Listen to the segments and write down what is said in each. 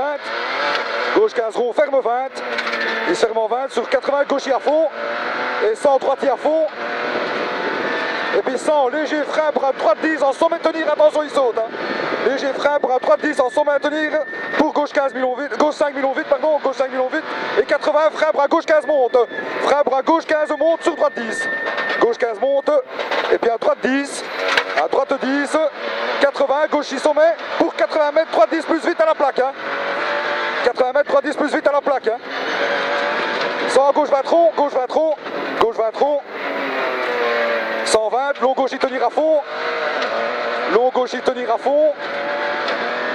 20. Gauche 15 rond, ferme 20. Il se ferme en 20 sur 80, gauche à fond. Et 100, droite à fond. Et puis 100, léger frein, bras droite 10 en sommet tenir, attention il saute. Hein. Léger frein, bras droite 10 en sommet tenir pour gauche 15 millions vite, gauche 5 millions vite, pardon, gauche 5 millions vite. Et 80, frein, bras gauche 15 monte. Frein, bras gauche 15 monte sur droite 10. Gauche 15 monte. Et puis à droite 10. À droite 10. 80, gauche 6 sommet pour 80 mètres, droite 10 plus vite à la plaque. Hein. 80 mètres, droite 10 plus vite à la plaque. Hein. 100, gauche 20 rond, gauche 20 rond, gauche 20 rond. 120, long gauche y tenir à fond. Long gauche y tenir à fond.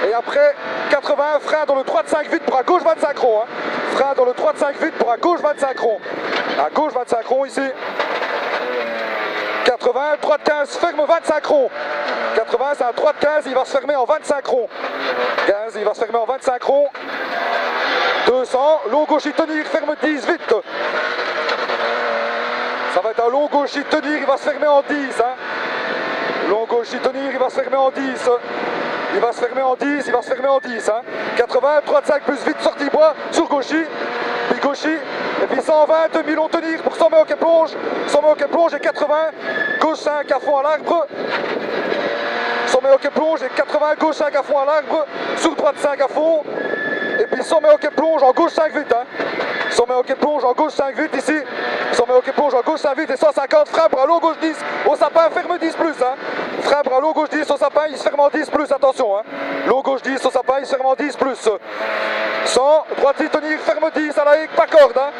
Et après, 80, frein dans le 3 de 5 vite pour à gauche 25 rond. Hein. Frein dans le 3 de 5 vite pour à gauche 25 rond. À gauche 25 rond ici. 80, droite 15, ferme 25 ronds. 80, c'est un droite 15, il va se fermer en 25 ronds. 15, il va se fermer en 25 ronds. 200, long gauche y tenir, ferme 10 vite. Ça va être un long gauche y tenir, il va se fermer en 10. Hein. Long gauche y tenir, il va se fermer en 10. Il va se fermer en 10, il va se fermer en 10. Hein. 80, droite 5 plus vite, sortie bois, sur gauchy. Puis gauchy. Et puis 120, 2000 long tenir pour 100 mètres hockey plonge. 100 mètres hockey plonge et 80. Gauche 5 à fond à l'arbre. 100 mètres hockey plonge et 80, gauche 5 à fond à l'arbre. Sur droite 5 à fond. Et puis 100 mètres hockey plonge en gauche 5 vite. Hein. 100 mètres hockey plonge en gauche 5 vite ici. 100 mètres hockey plonge en gauche 5 vite et 150, frein bras long gauche 10. Au sapin, ferme 10 plus. Hein. Frein bras long gauche 10 au sapin, il se ferme en 10 plus, attention. Hein. Long gauche 10 au sapin, il se ferme en 10 plus. 100, droite y tenir, ferme 10 à la haie, pas corde. Hein.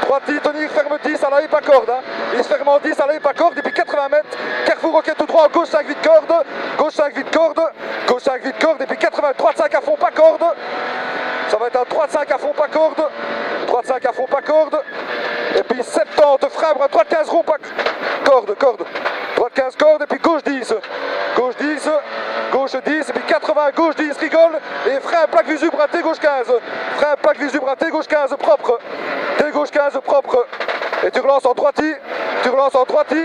Droite y tenir, ferme 10 à la haie, pas corde. Hein. Il se ferme en 10 à la haie, pas corde. Et puis 80 mètres, carrefour roquette tout droit, gauche 5 vite corde. Gauche 5 vite corde. Gauche 5 vite corde. Et puis 80, droite 5 à fond, pas corde. Ça va être un droite 5 à fond, pas corde. Droite 5 à fond, pas corde. Et puis 70, frein, bras droite 15 rond, pas corde, corde. Droite 15 corde et puis gauche 10. Gauche 10, gauche 10 et puis 80, gauche 10, rigole. Et frein, plaque visu, braté, gauche 15. Frein, plaque visu, braté, gauche 15, propre. T gauche 15, propre. Et tu relances en droiti. Tu relances en droiti.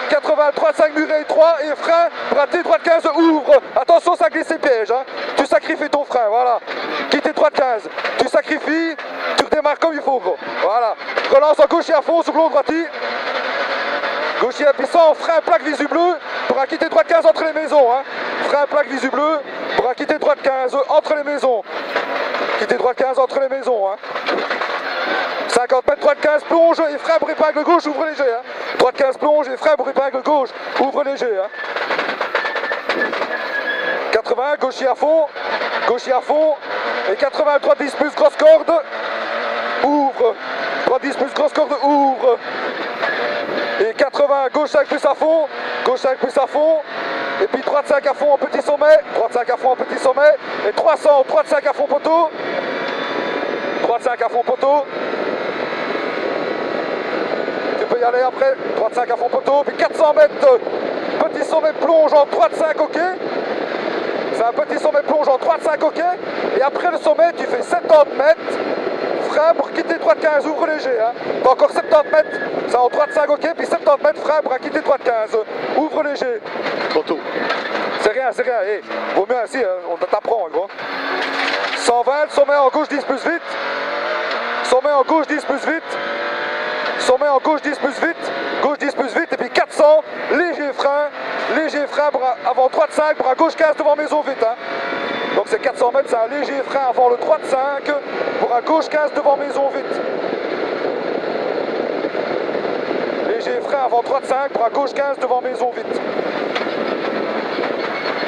80, droite 5 murets 3 et frein, braté, droite 15, ouvre. Attention, ça glisse les pièges. Hein. Tu sacrifies ton frein, voilà. Quitter droite 15. Tu sacrifies, tu redémarres comme il faut, gros. Voilà. Relance en gauche et à fond, sur long droiti. Gaucher puissant, frein, plaque visu bleu pour quitter droite 15 entre les maisons. Hein. Frein, plaque visu bleu pour quitter droite 15 entre les maisons. Quitter droite 15 entre les maisons. Hein. 50 mètres, droite 15, plonge et frein, épingle gauche, ouvre léger. Hein. Droite 15, plonge et frein, épingle gauche, ouvre léger. Hein. 80, gaucher à fond. Gaucher à fond. Et 80, droite 10 plus grosse corde. Ouvre. Droite 10 plus grosse corde, ouvre. Et 80, gauche 5 plus à fond, gauche 5 plus à fond, et puis droite 5 à fond en petit sommet, droite 5 à fond en petit sommet, et 300, droite 5 à fond poteau, droite 5 à fond poteau, tu peux y aller après, droite 5 à fond poteau, puis 400 mètres, petit sommet plonge en droite 5 ok, c'est un petit sommet plonge en droite 5 ok, et après le sommet tu fais 70 mètres, frein pour quitter droite 15, ouvre léger. Hein. T'as encore 70 mètres, c'est en droite 5 ok, puis 70 mètres, frein pour quitter droite 15, ouvre léger. Poteau. C'est rien, hey, vaut mieux ainsi, hein. On t'apprend gros. 120, sommet en gauche 10 plus vite. Sommet en gauche 10 plus vite. Sommet en gauche 10 plus vite. Gauche 10 plus vite, et puis 400, léger frein, bras avant droite 5, bras gauche 15 devant maison vite. Hein. Donc c'est 400 mètres, c'est un léger frein avant le droite 5, pour à gauche 15 devant maison vite. Léger frein avant droite 5, pour à gauche 15 devant maison vite.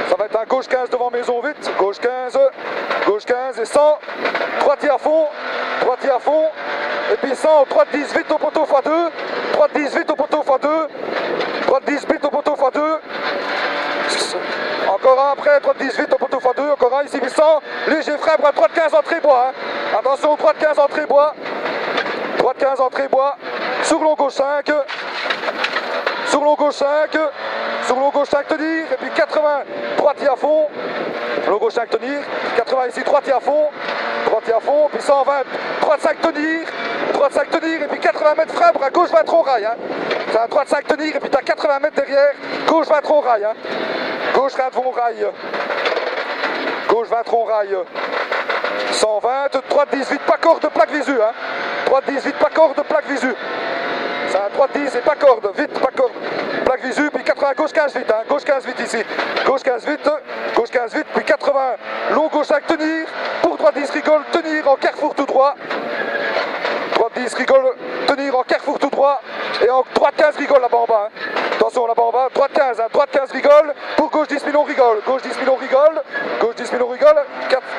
Ça va être un gauche 15 devant maison vite, gauche 15 et 100, droitier à fond, et puis 100, droite 10 vite au poteau x2, droite 10 vite au poteau x2, droite 10 vite au poteau x2, encore un après, droite 10 vite au poteau x2, encore un ici 800, léger frein, bras droite 15 entrée bois, hein. Attention, droite 15 entrée bois, droite 15 entrée bois, sur long gauche 5, sur long gauche 5, sur long gauche 5 tenir, et puis 80, droitier à fond, long gauche 5 tenir, 80 ici, droitier à fond, puis 120, droite 5 tenir, et puis 80 mètres frein, bras gauche 20 au rail, hein. C'est un droite 5 tenir, et puis tu as 80 mètres derrière, gauche 20 au rail, hein. Gauche 20 au rail, gauche 20 au rail, 120, droite, droite 18, pas corde, plaque visu. Hein. Droite 18, pas corde, plaque visu. C'est un droite 10 et pas corde, vite, pas corde. Plaque visu, puis 80, gauche 15 vite, hein. Gauche 15 vite ici. Gauche 15 vite, gauche 15 vite, puis 80, long gauche 5, tenir. Pour droite 10, rigole, tenir en carrefour tout droit. Droite 10, rigole, tenir en carrefour tout droit. Et en droite 15, rigole là-bas en bas. Hein. Attention là-bas en bas, droite 15, hein. Droite 15, rigole. Pour gauche 10 millions, rigole. Gauche 10 millions, rigole. Gauche 10 millions, rigole.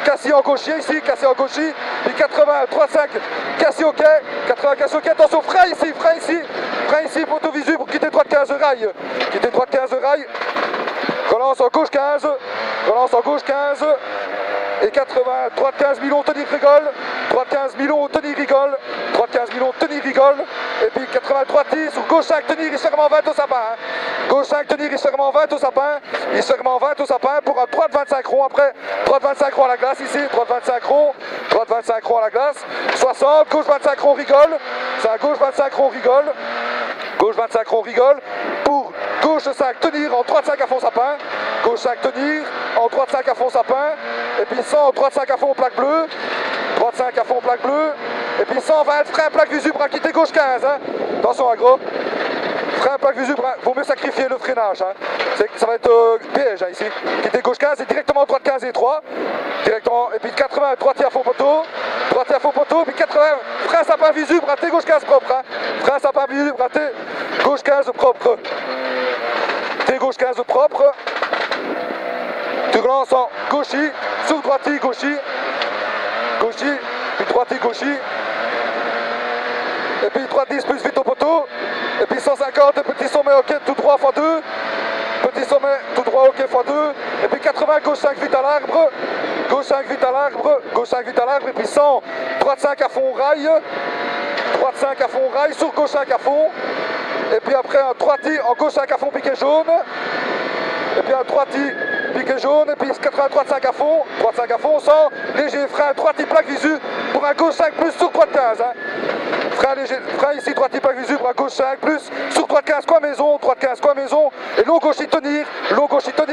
Cassis en gauchier ici, cassé en gaucher. Puis 80, droite 5, cassis au quai. 80, cassis au quai. Attention, frein ici, frein ici. Frein ici, poteau visu pour quitter droite 15 rail. Quitter droite 15 rail. Relance en gauche 15. Relance en gauche 15. Et 80, droite 15 millions, tenir rigole. Droite 15 millions, tenir rigole. Droite 15 millions, tenir rigole. Et puis 80, droite 10, sur gauche 5, tenir, il serment 20 au sapin. Hein. Gauche 5, tenir, il serment 20 au sapin. Il serment 20 au sapin pour un droite 25 rond après. Droite 25 rond à la glace ici. Droite 25 rond. Droite 25 rond à la glace. 60, gauche 25 rond, rigole. C'est un gauche 25 rond, rigole. Gauche 25 rond, rigole. Pour gauche 5, tenir en droite 5 à fond sapin. Gauche 5, tenir en droite 5 à fond sapin. Et puis 100, droite 5 à fond plaque bleue. Droite 5 à fond plaque bleue. Et puis 120, frein plaque visu pour quitter gauche 15. Hein. Attention agro. Frein plaque visu, vaut mieux sacrifier le freinage. Hein. Ça va être piège hein, ici. Quitter gauche 15 et directement droite 15 et 3. Directement. Et puis 80, droitier à fond poteau. Droitier à fond poteau. Puis 80, frein sapin visu, raté gauche 15 propre. Hein. Frein sapin visu, raté gauche 15 propre. T gauche 15 propre. Tu relances en gauchis, sur droitier, gauchis, gauchis, puis droitier, gauchis, et puis 310 plus vite au poteau, et puis 150, petit sommet ok tout droit x2, petit sommet tout droit ok x2, et puis 80, gauche 5 vite à l'arbre, gauche 5 vite à l'arbre, gauche 5 vite à l'arbre, et puis 100, droite 5 à fond rail, droite 5 à fond rail, sur gauche 5 à fond, et puis après un droitier en gauche 5 à fond piqué jaune, et puis un droitier piqué jaune, et puis 80, droite 5 à fond, droite 5 à fond, 100, léger, frein, droitier, plaque visu, pour un gauche 5 plus sur droite 15. Hein. Frein léger, frein ici, droitier, plaque visu, pour un gauche 5 plus, sur droite 15, coin maison, droite 15, coin maison, et long gauche y tenir,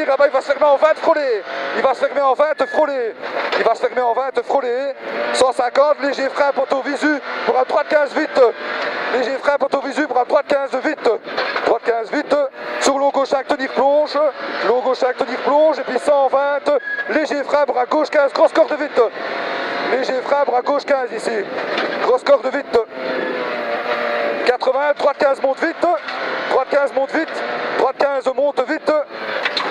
là-bas il va se fermer en 20, frôler, il va se fermer en 20, frôler, il va se fermer en 20, frôler, 150, léger, frein, poteau visu, pour un droite 15 vite, léger, frein, poteau visu, pour un droite 15 vite, droite 15 vite, sur long gauche 5, tenir plonge, long gauche 5, tenir plonge, et puis 120, léger frein, bras gauche 15, grosse corde vite, léger frein, bras gauche 15 ici, grosse corde vite, 80, droite 15 monte vite, droite 15 monte vite, droite 15 monte vite,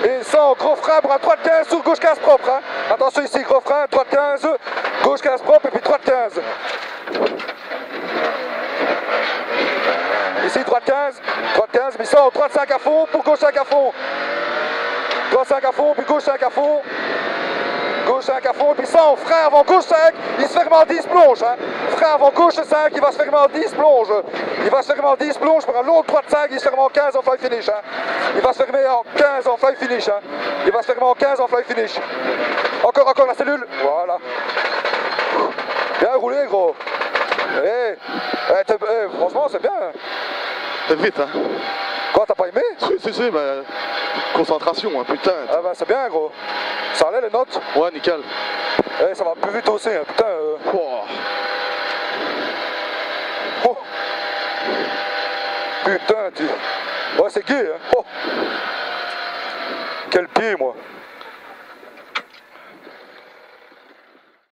et 100, gros frein, bras droite 15 sur gauche 15 propre, hein. Attention ici, gros frein, droite 15, gauche 15 propre, et puis droite 15. Ici, droite 15, mais 100, droite 5 à fond, pour gauche 5 à fond. Droite 5 à fond, puis gauche 5 à fond. Gauche 5 à fond, puis 100, frein avant gauche 5, il se ferme en 10 plonge. Hein. Frein avant gauche 5, il va se fermer en 10 plonge. Il va se fermer en 10 plonge pour un long droite 5, il se ferme en 15 en fly finish. Hein. Il va se fermer en 15 en fly finish. Hein. Il va se fermer en 15 en fly finish. Encore la cellule. Voilà. Bien roulé, gros. Franchement, c'est bien. C'est vite, hein. Quoi, t'as pas aimé? Si, bah, concentration, hein, putain. Ah bah c'est bien, gros. Ça allait les notes? Ouais, nickel. Ça va plus vite aussi, hein, putain. Oh. Oh. Putain, tu... Ouais, c'est gay, hein. Oh. Quel pied, moi.